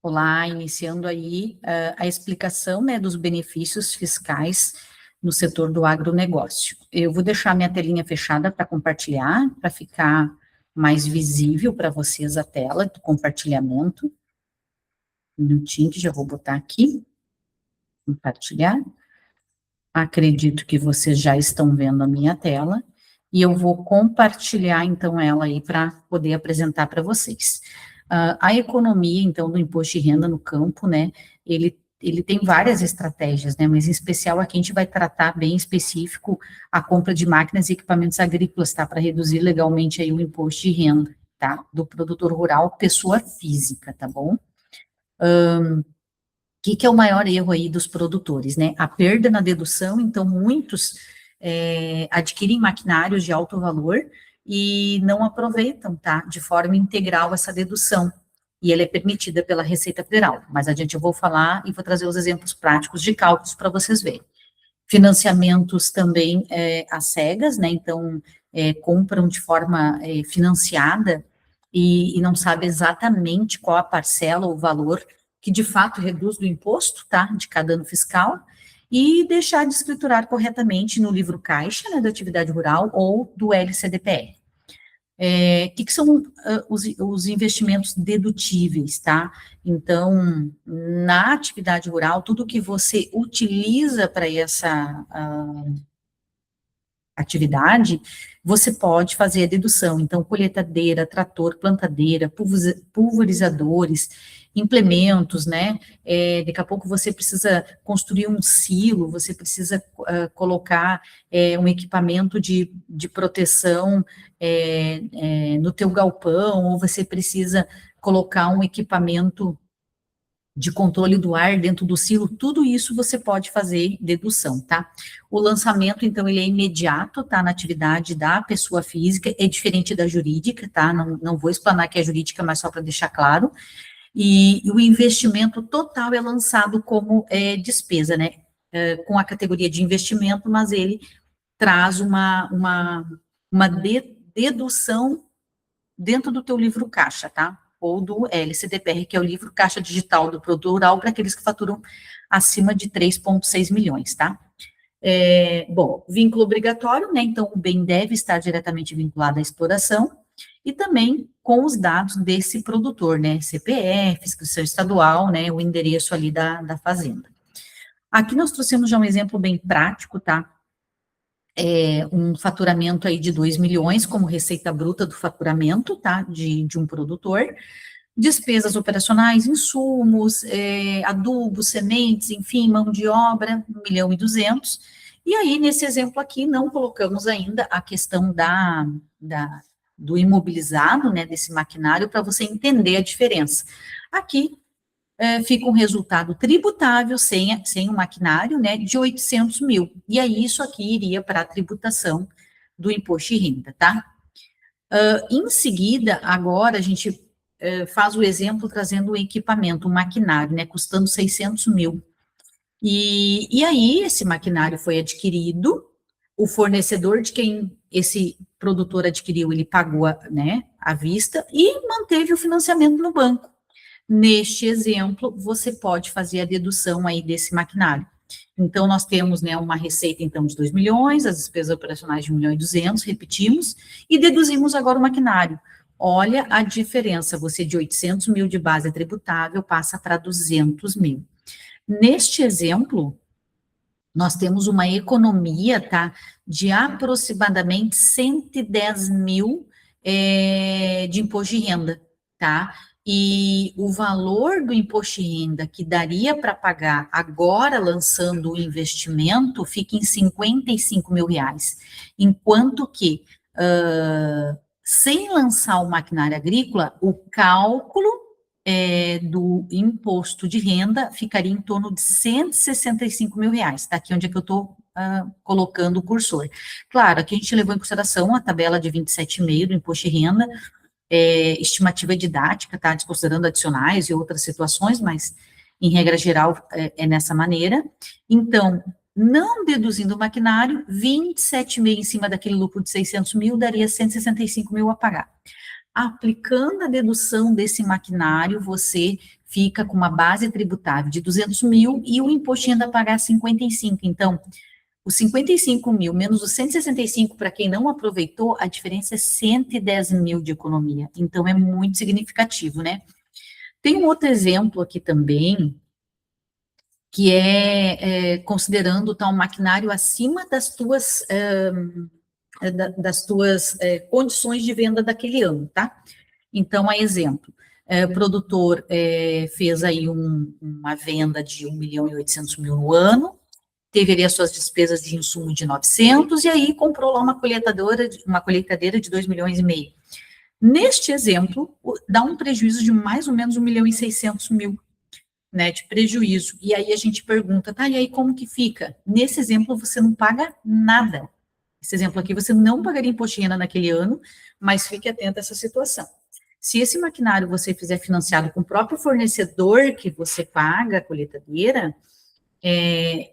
Olá, iniciando aí a explicação, né, dos benefícios fiscais no setor do agronegócio. Eu vou deixar minha telinha fechada para compartilhar, para ficar mais visível para vocês a tela do compartilhamento. Um minutinho que já vou botar aqui, compartilhar. Acredito que vocês já estão vendo a minha tela, e eu vou compartilhar, então, ela aí para poder apresentar para vocês. A economia, então, do imposto de renda no campo, né, ele tem várias estratégias, né, mas em especial aqui a gente vai tratar bem específico a compra de máquinas e equipamentos agrícolas, tá, para reduzir legalmente aí o imposto de renda, tá, do produtor rural, pessoa física, tá bom? Que é o maior erro aí dos produtores, né? A perda na dedução, então muitos adquirem maquinários de alto valor e não aproveitam, tá, de forma integral essa dedução, e ela é permitida pela Receita Federal, mas adiante eu vou falar e vou trazer os exemplos práticos de cálculos para vocês verem. Financiamentos também às cegas, né, então compram de forma financiada e não sabe exatamente qual a parcela ou valor que de fato reduz do imposto, tá, de cada ano fiscal, e deixar de escriturar corretamente no livro caixa, né, da atividade rural ou do LCDPR. Que são os investimentos dedutíveis, tá? Então, na atividade rural, tudo que você utiliza para essa atividade, você pode fazer a dedução. Então, colheitadeira, trator, plantadeira, pulverizadores, implementos, né? Daqui a pouco você precisa construir um silo, você precisa colocar um equipamento de proteção no teu galpão, ou você precisa colocar um equipamento de controle do ar dentro do silo, tudo isso você pode fazer dedução, tá? O lançamento, então, ele é imediato, tá, na atividade da pessoa física, é diferente da jurídica, tá? Não vou explanar que é jurídica, mas só para deixar claro. E o investimento total é lançado como despesa, né? Com a categoria de investimento, mas ele traz uma dedução dentro do teu livro caixa, tá? Ou do LCDPR, que é o livro caixa digital do produtor rural, para aqueles que faturam acima de 3,6 milhões, tá? Bom, vínculo obrigatório, né? Então, o bem deve estar diretamente vinculado à exploração, e também com os dados desse produtor, né? CPF, inscrição estadual, né? O endereço ali da fazenda. Aqui nós trouxemos já um exemplo bem prático, tá? Um faturamento aí de 2 milhões como receita bruta do faturamento, tá, de um produtor, despesas operacionais, insumos, adubos, sementes, enfim, mão de obra, 1.200.000, e aí, nesse exemplo aqui, não colocamos ainda a questão do imobilizado, né, desse maquinário, para você entender a diferença. Aqui, fica um resultado tributável sem o maquinário, né, de 800 mil. E aí, isso aqui iria para a tributação do imposto de renda, tá? Em seguida, agora, a gente faz o exemplo trazendo o equipamento, o maquinário, né, custando 600 mil. E aí, esse maquinário foi adquirido, o fornecedor de quem esse produtor adquiriu, ele pagou, né, à vista e manteve o financiamento no banco. Neste exemplo, você pode fazer a dedução aí desse maquinário. Então, nós temos, né, uma receita, então, de 2 milhões, as despesas operacionais de 1.200.000, repetimos, e deduzimos agora o maquinário. Olha a diferença, você de 800 mil de base tributável passa para 200 mil. Neste exemplo, nós temos uma economia, tá, de aproximadamente 110 mil de imposto de renda, tá? E o valor do imposto de renda que daria para pagar agora lançando o investimento fica em 55 mil reais, enquanto que sem lançar o maquinário agrícola, o cálculo do imposto de renda ficaria em torno de 165 mil reais, tá? Aqui onde é que eu estou colocando o cursor. Claro, aqui a gente levou em consideração a tabela de 27,5 do imposto de renda, estimativa didática, tá? Desconsiderando adicionais e outras situações, mas em regra geral é nessa maneira. Então, não deduzindo o maquinário, 27,5 em cima daquele lucro de 600 mil, daria 165 mil a pagar. Aplicando a dedução desse maquinário, você fica com uma base tributável de 200 mil e o imposto de renda a pagar 55. Então, os 55 mil menos os 165 para quem não aproveitou, a diferença é 110 mil de economia. Então, é muito significativo, né? Tem um outro exemplo aqui também, que considerando tá, um maquinário acima das tuas, condições de venda daquele ano, tá? Então, a exemplo, o produtor fez aí uma venda de 1.800.000 no ano, teve ali as suas despesas de insumo de 900, e aí comprou lá uma colheitadeira de 2,5 milhões. Neste exemplo, dá um prejuízo de mais ou menos 1.600.000, né, de prejuízo. E aí a gente pergunta, tá, e aí como que fica? Nesse exemplo, você não paga nada. Esse exemplo aqui, você não pagaria imposto de renda naquele ano, mas fique atento a essa situação. Se esse maquinário você fizer financiado com o próprio fornecedor que você paga a colheitadeira,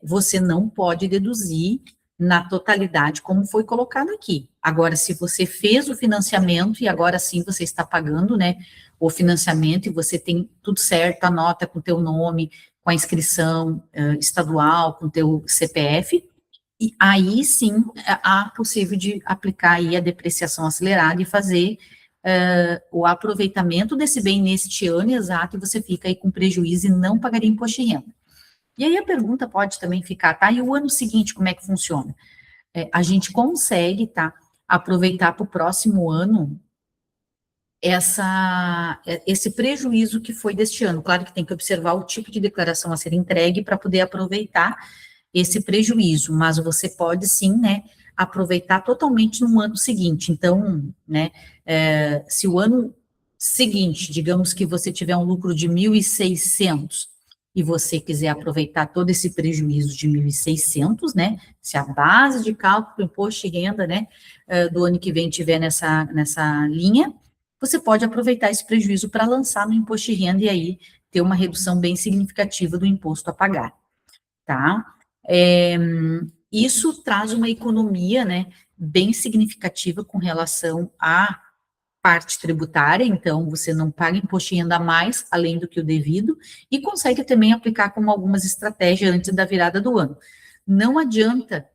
você não pode deduzir na totalidade como foi colocado aqui. Agora, se você fez o financiamento e agora sim você está pagando, né, o financiamento e você tem tudo certo, a nota com o teu nome, com a inscrição estadual, com o teu CPF, e aí sim há possível de aplicar aí a depreciação acelerada e fazer o aproveitamento desse bem neste ano exato, e você fica aí com prejuízo e não pagaria imposto de renda. E aí a pergunta pode também ficar, tá, e o ano seguinte como é que funciona? A gente consegue, tá, aproveitar para o próximo ano esse prejuízo que foi deste ano. Claro que tem que observar o tipo de declaração a ser entregue para poder aproveitar esse prejuízo, mas você pode sim, né, aproveitar totalmente no ano seguinte. Então, né, se o ano seguinte, digamos que você tiver um lucro de 1.600 e você quiser aproveitar todo esse prejuízo de 1.600, né, se a base de cálculo do imposto de renda, né, do ano que vem tiver nessa linha, você pode aproveitar esse prejuízo para lançar no imposto de renda e aí ter uma redução bem significativa do imposto a pagar, tá? Isso traz uma economia, né, bem significativa com relação à parte tributária, então você não paga imposto de renda a mais, além do que o devido, e consegue também aplicar como algumas estratégias antes da virada do ano. Não adianta,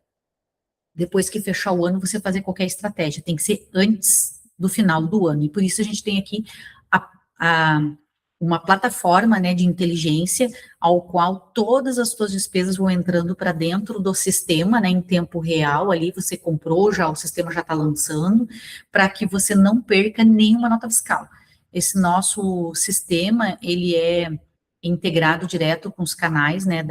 depois que fechar o ano, você fazer qualquer estratégia, tem que ser antes do final do ano, e por isso a gente tem aqui uma plataforma, né, de inteligência, ao qual todas as suas despesas vão entrando para dentro do sistema, né, em tempo real, ali você comprou já, o sistema já está lançando, para que você não perca nenhuma nota fiscal. Esse nosso sistema, ele é integrado direto com os canais, né,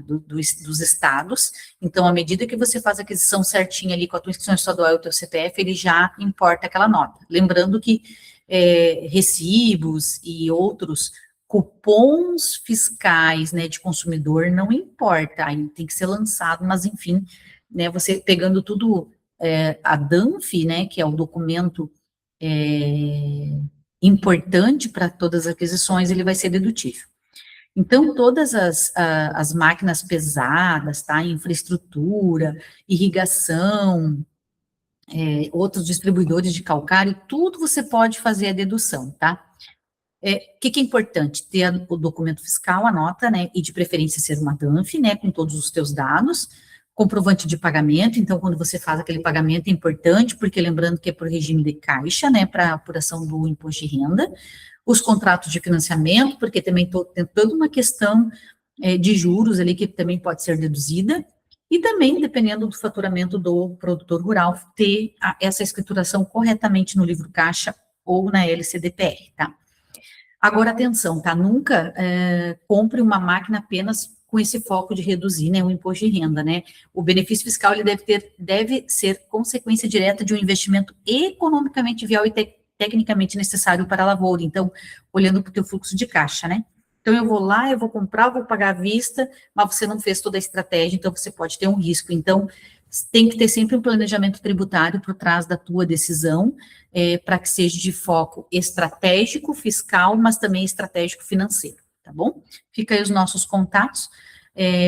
dos estados, então, à medida que você faz a aquisição certinha ali com a tua inscrição estadual e o teu CPF, ele já importa aquela nota. Lembrando que recibos e outros cupons fiscais, né, de consumidor, não importa, aí tem que ser lançado, mas enfim, né, você pegando tudo, a DANF, né, que é o documento importante para todas as aquisições, ele vai ser dedutível. Então, todas as máquinas pesadas, tá, infraestrutura, irrigação, outros distribuidores de calcário, tudo você pode fazer a dedução, tá? O que é importante? Ter o documento fiscal, a nota, né, e de preferência ser uma DANF, né, com todos os teus dados, comprovante de pagamento, então quando você faz aquele pagamento é importante, porque lembrando que é por regime de caixa, né, para apuração do imposto de renda, os contratos de financiamento, porque também tem toda uma questão de juros ali que também pode ser deduzida, e também, dependendo do faturamento do produtor rural, ter essa escrituração corretamente no livro caixa ou na LCDPR, tá? Agora, atenção, tá? Nunca compre uma máquina apenas com esse foco de reduzir, né, o imposto de renda, né? O benefício fiscal, ele deve ser consequência direta de um investimento economicamente viável e tecnicamente necessário para a lavoura. Então, olhando para o teu fluxo de caixa, né? Então, eu vou lá, eu vou comprar, vou pagar à vista, mas você não fez toda a estratégia, então você pode ter um risco. Então, tem que ter sempre um planejamento tributário por trás da tua decisão, para que seja de foco estratégico, fiscal, mas também estratégico financeiro, tá bom? Fica aí os nossos contatos,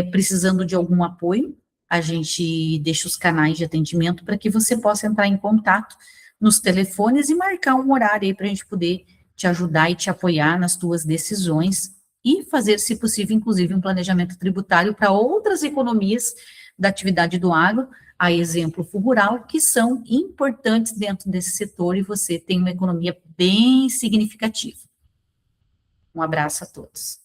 precisando de algum apoio, a gente deixa os canais de atendimento para que você possa entrar em contato nos telefones e marcar um horário aí para a gente poder te ajudar e te apoiar nas tuas decisões e fazer, se possível, inclusive, um planejamento tributário para outras economias da atividade do agro, a exemplo rural, que são importantes dentro desse setor, e você tem uma economia bem significativa. Um abraço a todos.